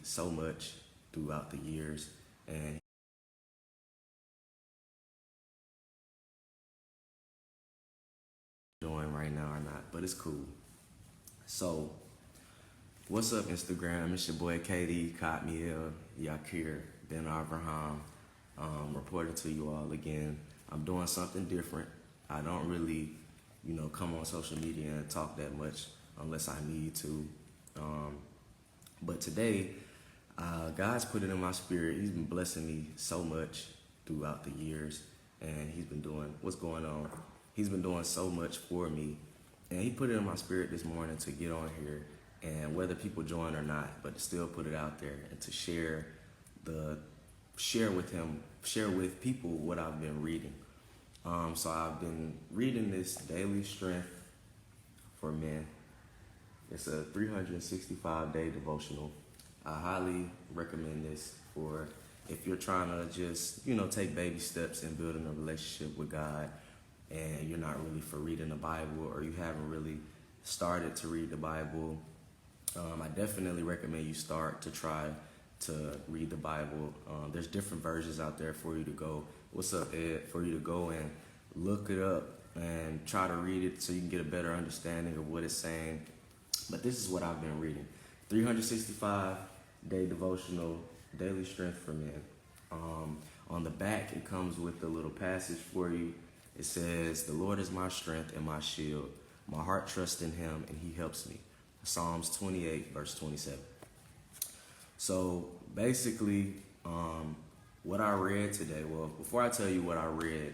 so much throughout the years, and doing right now or not, but it's cool. So, what's up, Instagram? It's your boy KD, Kadmiel, Yakir, benAvraham, reporting to you all again. I'm doing something different. I don't really, come on social media and talk that much unless I need to. But today, God's put it in my spirit. He's been blessing me so much throughout the years, and He's been doing what's going on. He's been doing so much for me, and He put it in my spirit this morning to get on here, and whether people join or not, but to still put it out there and to share with people what I've been reading. So I've been reading this Daily Strength for Men. It's a 365-day devotional. I highly recommend this for if you're trying to just, take baby steps in building a relationship with God, and you're not really for reading the Bible, or you haven't really started to read the Bible. I definitely recommend you start to try to read the Bible. There's different versions out there for you to go. What's up, Ed? For you to go and look it up and try to read it so you can get a better understanding of what it's saying. But this is what I've been reading. 365-day devotional, Daily Strength for Men. On the back, it comes with a little passage for you. It says, "The Lord is my strength and my shield. My heart trusts in Him, and He helps me." Psalms 28, verse 27. So basically, what I read today, well, before I tell you what I read,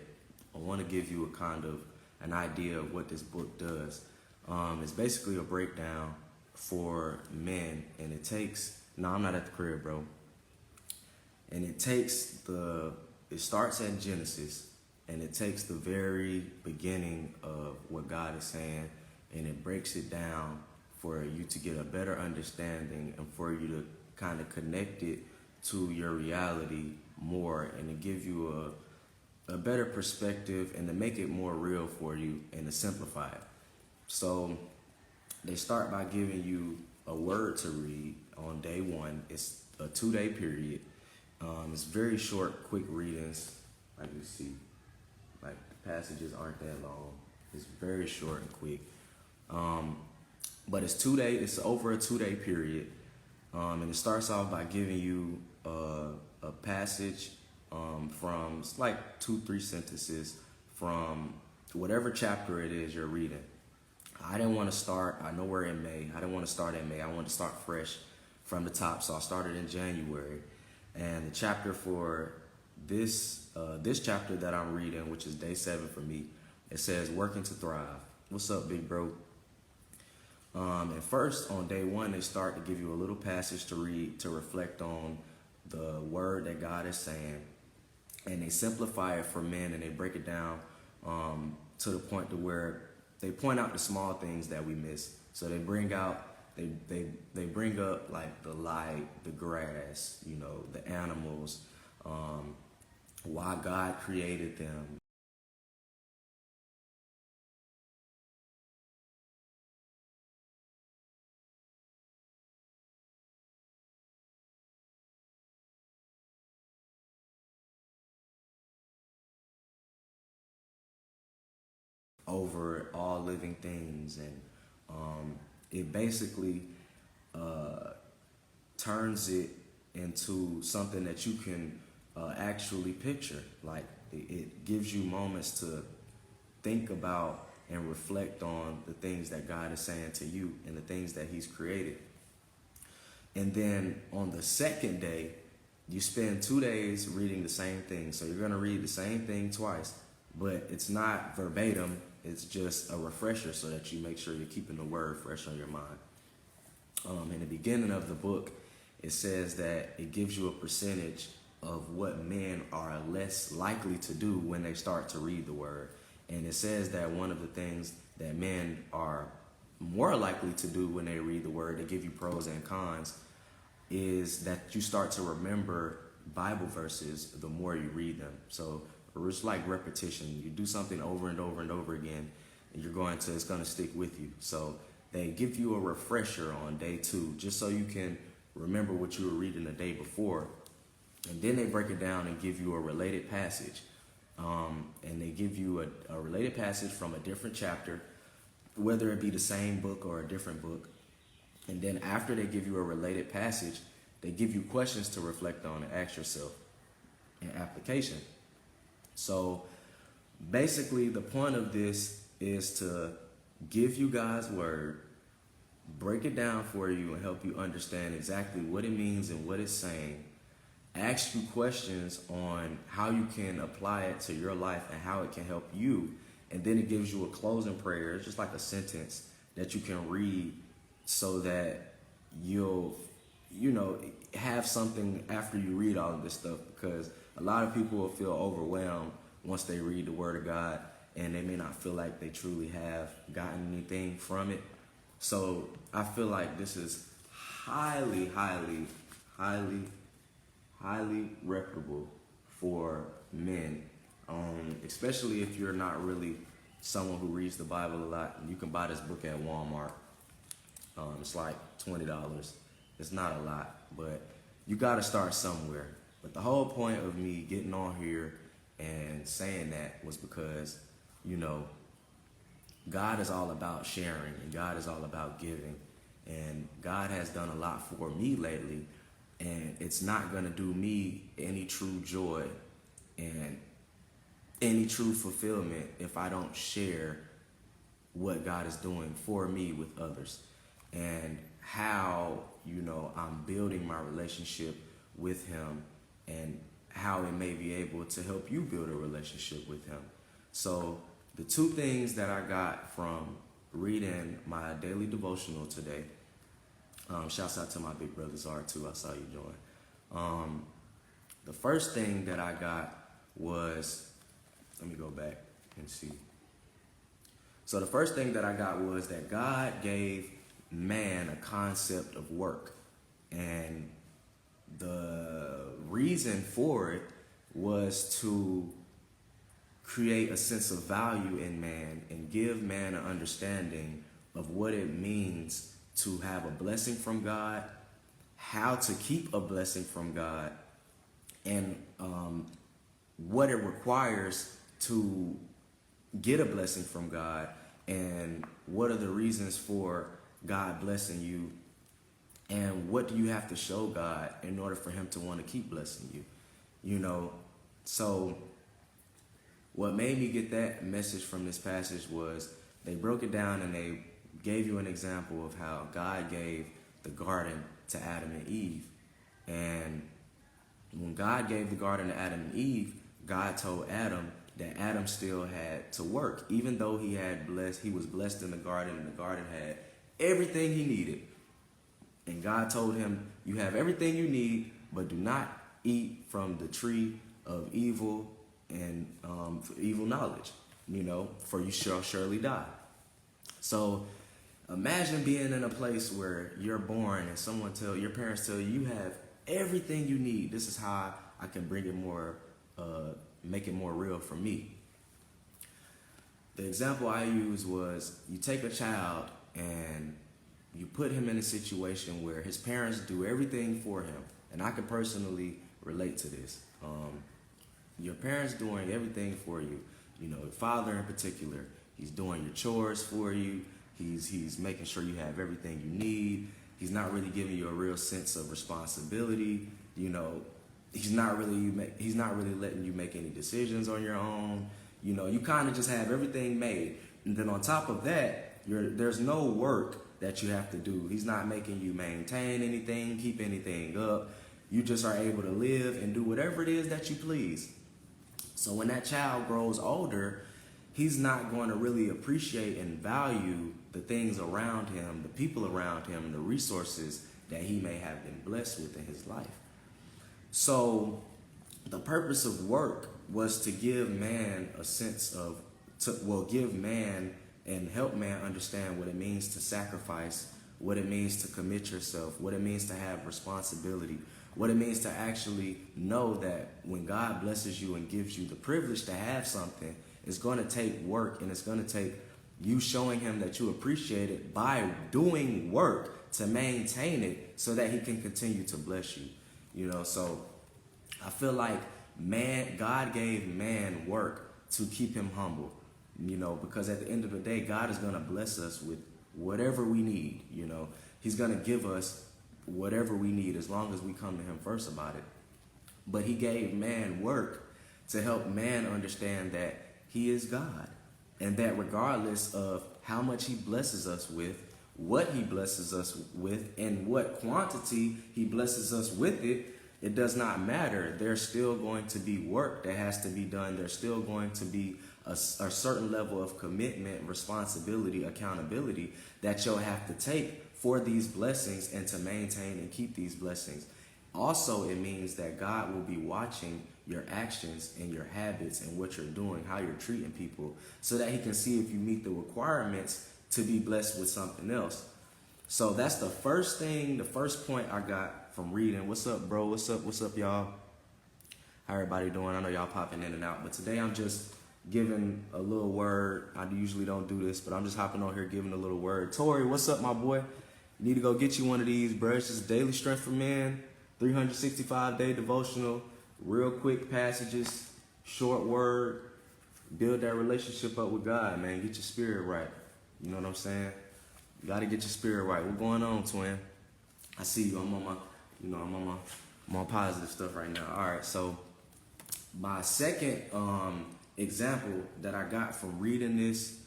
I want to give you a kind of an idea of what this book does. It's basically a breakdown for men, and it takes, no, I'm not at the crib, bro. And it starts at Genesis, and it takes the very beginning of what God is saying, and it breaks it down for you to get a better understanding and for you to kind of connect it to your reality more, and to give you a better perspective and to make it more real for you and to simplify it. So they start by giving you a word to read on day one. It's a 2-day period. It's very short, quick readings. Like you see, like the passages aren't that long. It's very short and quick. But it's 2 days. It's over a 2-day period. And it starts off by giving you a passage from like 2-3 sentences from whatever chapter it is you're reading. I didn't want to start, I know we're in May. I didn't want to start in May. I wanted to start fresh from the top. So I started in January. And the chapter for this chapter that I'm reading, which is day 7 for me, it says, "Working to Thrive." What's up, big bro? And first, on day 1, they start to give you a little passage to read, to reflect on the word that God is saying. And they simplify it for men, and they break it down to the point to where they point out the small things that we miss. So they bring out, they bring up like the light, the grass, the animals, why God created them. Over all living things, and it basically turns it into something that you can actually picture. Like it gives you moments to think about and reflect on the things that God is saying to you and the things that He's created. And then on the second day, you spend 2 days reading the same thing. So you're going to read the same thing twice, but it's not verbatim. It's just a refresher so that you make sure you're keeping the word fresh on your mind. In the beginning of the book, it says that it gives you a percentage of what men are less likely to do when they start to read the word. And it says that one of the things that men are more likely to do when they read the word, they give you pros and cons, is that you start to remember Bible verses the more you read them. So it's like repetition. You do something over and over and over again, and it's going to stick with you. So they give you a refresher on day 2, just so you can remember what you were reading the day before. And then they break it down and give you a related passage. And they give you a related passage from a different chapter, whether it be the same book or a different book. And then after they give you a related passage, they give you questions to reflect on and ask yourself in application. So basically the point of this is to give you God's word, break it down for you and help you understand exactly what it means and what it's saying. Ask you questions on how you can apply it to your life and how it can help you. And then it gives you a closing prayer. It's just like a sentence that you can read so that you'll, have something after you read all of this stuff, because a lot of people will feel overwhelmed once they read the Word of God and they may not feel like they truly have gotten anything from it. So I feel like this is highly reputable for men, especially if you're not really someone who reads the Bible a lot. You can buy this book at Walmart. It's like $20. It's not a lot, but you got to start somewhere. But the whole point of me getting on here and saying that was because, God is all about sharing and God is all about giving. And God has done a lot for me lately. And it's not going to do me any true joy and any true fulfillment if I don't share what God is doing for me with others, and how, I'm building my relationship with Him, and how it may be able to help you build a relationship with Him. So the two things that I got from reading my daily devotional today, shouts out to my big brother Zara too. I saw you join. The first thing that I got was, let me go back and see. So the first thing that I got was that God gave man a concept of work. And the reason for it was to create a sense of value in man and give man an understanding of what it means to have a blessing from God, how to keep a blessing from God, and what it requires to get a blessing from God, and what are the reasons for God blessing you, and what do you have to show God in order for Him to want to keep blessing you. So what made me get that message from this passage was they broke it down and they gave you an example of how God gave the garden to Adam and Eve. And when God gave the garden to Adam and Eve, God told Adam that Adam still had to work. Even though he was blessed in the garden, and the garden had everything he needed. And God told him, you have everything you need, but do not eat from the tree of evil and evil knowledge, for you shall surely die. So imagine being in a place where you're born and your parents tell you, you have everything you need. This is how I can bring it more, make it more real for me. The example I used was, you take a child and you put him in a situation where his parents do everything for him. And I can personally relate to this. Your parents doing everything for you. Your father in particular, he's doing your chores for you. He's making sure you have everything you need. He's not really giving you a real sense of responsibility. He's not really letting you make any decisions on your own. You kind of just have everything made. And then on top of that, there's no work that you have to do. He's not making you maintain anything, keep anything up. You just are able to live and do whatever it is that you please. So when that child grows older, he's not going to really appreciate and value the things around him, the people around him, and the resources that he may have been blessed with in his life. So the purpose of work was to give man a sense of, give man and help man understand what it means to sacrifice, what it means to commit yourself, what it means to have responsibility, what it means to actually know that when God blesses you and gives you the privilege to have something, it's going to take work, and it's going to take you showing Him that you appreciate it by doing work to maintain it so that he can continue to bless you. So I feel like God gave man work to keep him humble, because at the end of the day, God is going to bless us with whatever we need. He's going to give us whatever we need as long as we come to him first about it. But he gave man work to help man understand that he is God, and that regardless of how much he blesses us with, what he blesses us with, and what quantity he blesses us with it does not matter. There's still going to be work that has to be done. There's still going to be a certain level of commitment, responsibility, accountability that you'll have to take for these blessings and to maintain and keep these blessings. Also, it means that God will be watching your actions and your habits and what you're doing, how you're treating people, so that he can see if you meet the requirements to be blessed with something else. So that's the first point I got from reading. What's up, bro? What's up, y'all? How everybody doing? I know y'all popping in and out, but today I'm just giving a little word. I usually don't do this, but I'm just hopping on here giving a little word. Tori, what's up, my boy? You need to go get you one of these, bro. It's just Daily Strength for Men, 365-day devotional, real quick passages, short word. Build that relationship up with God, man. Get your spirit right. You know what I'm saying? You got to get your spirit right. What's going on, twin? I see you. I'm on my positive stuff right now. All right, so my second example that I got from reading this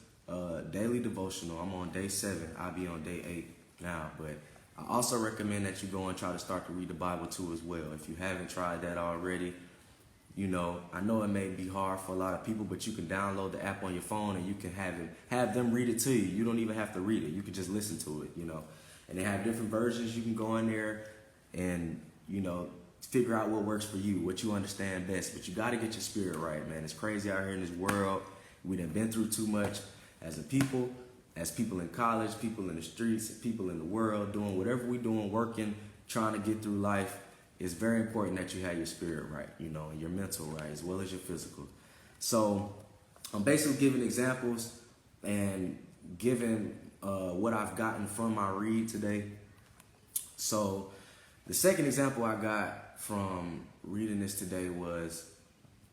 daily devotional, I'm on day 7. I'll be on day 8 now, but I also recommend that you go and try to start to read the Bible too as well. If you haven't tried that already, I know it may be hard for a lot of people, but you can download the app on your phone and you can have them read it to you. You don't even have to read it. You can just listen to it, And they have different versions. You can go in there and, figure out what works for you, what you understand best. But you got to get your spirit right, man. It's crazy out here in this world. We done been through too much as a people, as people in college, people in the streets, people in the world, doing whatever we doing, working, trying to get through life. It's very important that you have your spirit right, and your mental right, as well as your physical. So I'm basically giving examples and giving what I've gotten from my read today. So the second example I got from reading this today was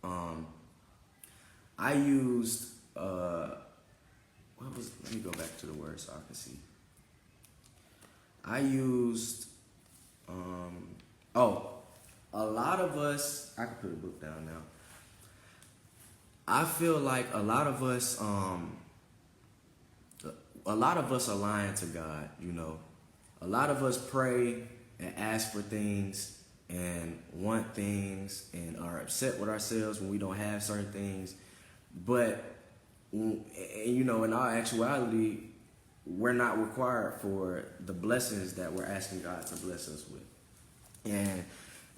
I used, let me go back to the word so I can see. I used, a lot of us, I can put the book down now. I feel like a lot of us are lying to God, A lot of us pray and ask for things and want things and are upset with ourselves when we don't have certain things. But, in our actuality, we're not required for the blessings that we're asking God to bless us with. And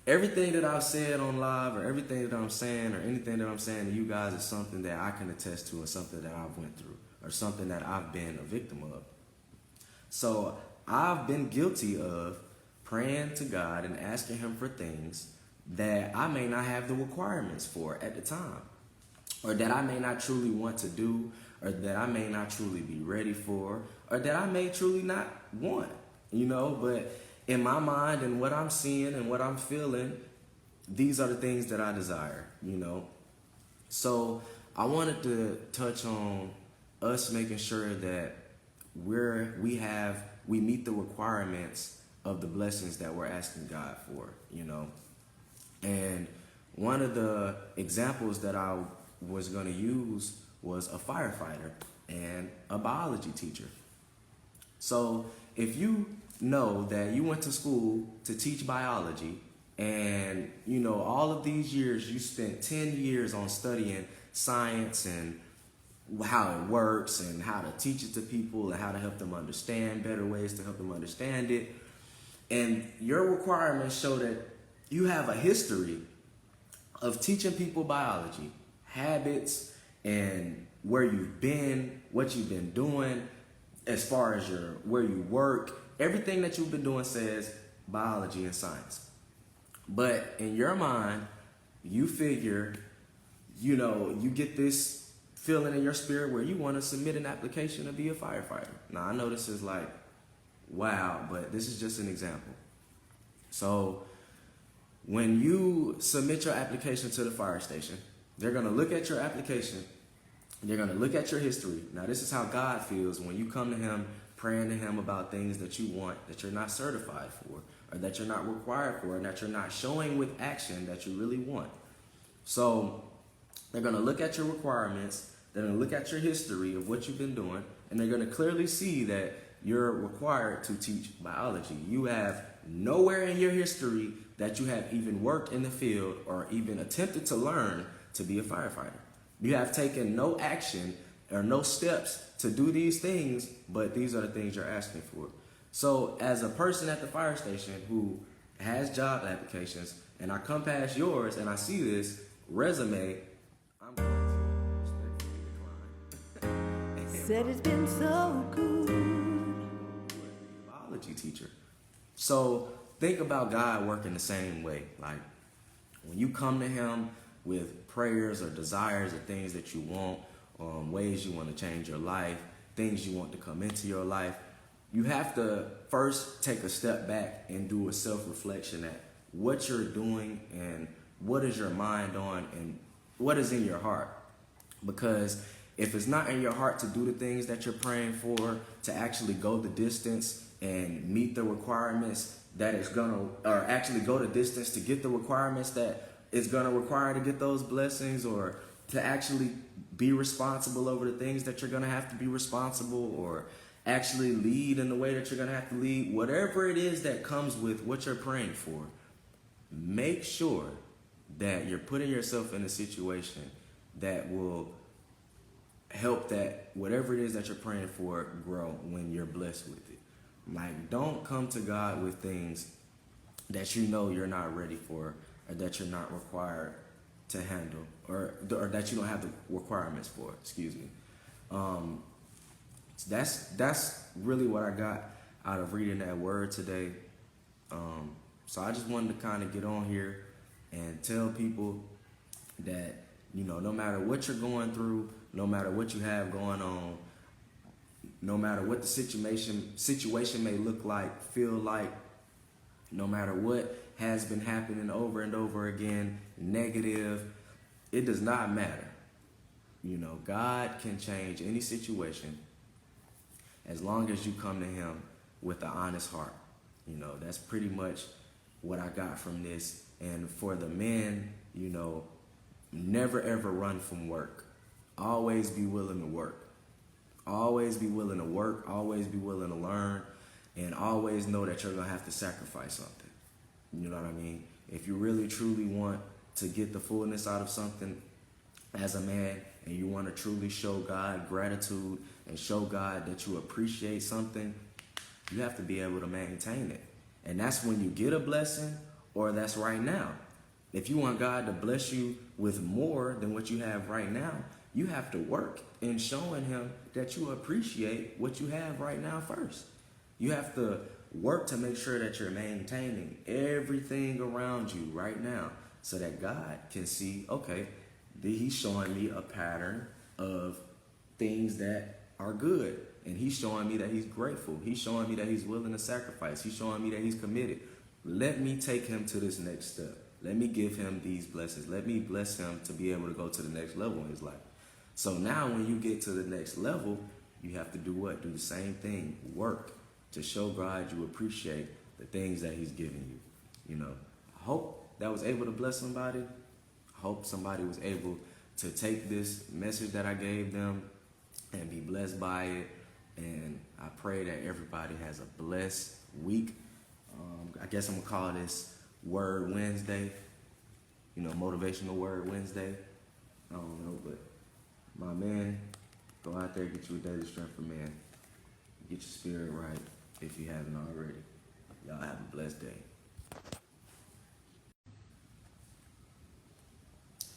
everything that I've said on live or everything that I'm saying or anything that I'm saying to you guys is something that I can attest to and something that I've went through or something that I've been a victim of. So I've been guilty of praying to God and asking him for things that I may not have the requirements for at the time, or that I may not truly want to do, or that I may not truly be ready for, or that I may truly not want, but in my mind and what I'm seeing and what I'm feeling, these are the things that I desire, So I wanted to touch on us making sure that we meet the requirements of the blessings that we're asking God for, And one of the examples that I was going to use was a firefighter and a biology teacher. So if you know that you went to school to teach biology and, all of these years you spent 10 years on studying science and how it works and how to teach it to people and how to help them understand, better ways to help them understand it. And your requirements show that you have a history of teaching people biology, habits, and where you've been, what you've been doing, as far as where you work. Everything that you've been doing says biology and science. But in your mind, you figure, you get this feeling in your spirit where you want to submit an application to be a firefighter. Now, I know this is like wow, but this is just an example. So when you submit your application to the fire station, they're going to look at your application. They're going to look at your history. Now, this is how God feels when you come to him, praying to him about things that you want, that you're not certified for, or that you're not required for, and that you're not showing with action that you really want. So they're going to look at your requirements. They're going to look at your history of what you've been doing, and they're going to clearly see that you're required to teach biology. You have nowhere in your history that you have even worked in the field or even attempted to learn to be a firefighter. You have taken no action or no steps to do these things, but these are the things you're asking for. So as a person at the fire station who has job applications, and I come past yours and I see this resume, I'm going to respectfully decline. Said it's been so good. Biology teacher. So think about God working the same way. Like when you come to him with prayers or desires or things that you want, ways you want to change your life, things you want to come into your life, you have to first take a step back and do a self-reflection at what you're doing and what is your mind on and what is in your heart. Because if it's not in your heart to do the things that you're praying for, to actually go the distance and meet the requirements that it's gonna, or actually go the distance to get the requirements that it's gonna require to get those blessings, or to actually be responsible over the things that you're gonna have to be responsible, or actually lead in the way that you're gonna have to lead, whatever it is that comes with what you're praying for, make sure that you're putting yourself in a situation that will help that whatever it is that you're praying for grow when you're blessed with it. Like, don't come to God with things that you know you're not ready for, or that you're not required to handle, or that you don't have the requirements for, excuse me. That's really what I got out of reading that word today. So I just wanted to kind of get on here and tell people that, you know, no matter what you're going through, no matter what you have going on, no matter what the situation may look like, feel like, no matter what has been happening over and over again, negative, it does not matter. You know, God can change any situation as long as you come to him with an honest heart. You know, that's pretty much what I got from this. And for the men, you know, never ever run from work. Always be willing to work. Always be willing to work. Always be willing to learn. And always know that you're going to have to sacrifice something. You know what I mean? If you really truly want to get the fullness out of something as a man, and you want to truly show God gratitude and show God that you appreciate something, you have to be able to maintain it. And that's when you get a blessing, or that's right now. If you want God to bless you with more than what you have right now, you have to work in showing him that you appreciate what you have right now first. You have to work to make sure that you're maintaining everything around you right now, so that God can see, okay, he's showing me a pattern of things that are good. And he's showing me that he's grateful. He's showing me that he's willing to sacrifice. He's showing me that he's committed. Let me take him to this next step. Let me give him these blessings. Let me bless him to be able to go to the next level in his life. So now when you get to the next level, you have to do what? Do the same thing. Work to show God you appreciate the things that he's giving you. You know, I hope that was able to bless somebody. I hope somebody was able to take this message that I gave them and be blessed by it. And I pray that everybody has a blessed week. I guess I'm going to call this Word Wednesday, you know, Motivational Word Wednesday. I don't know, but my man, go out there, get you a daily strength for man. Get your spirit right if you haven't already. Y'all have a blessed day.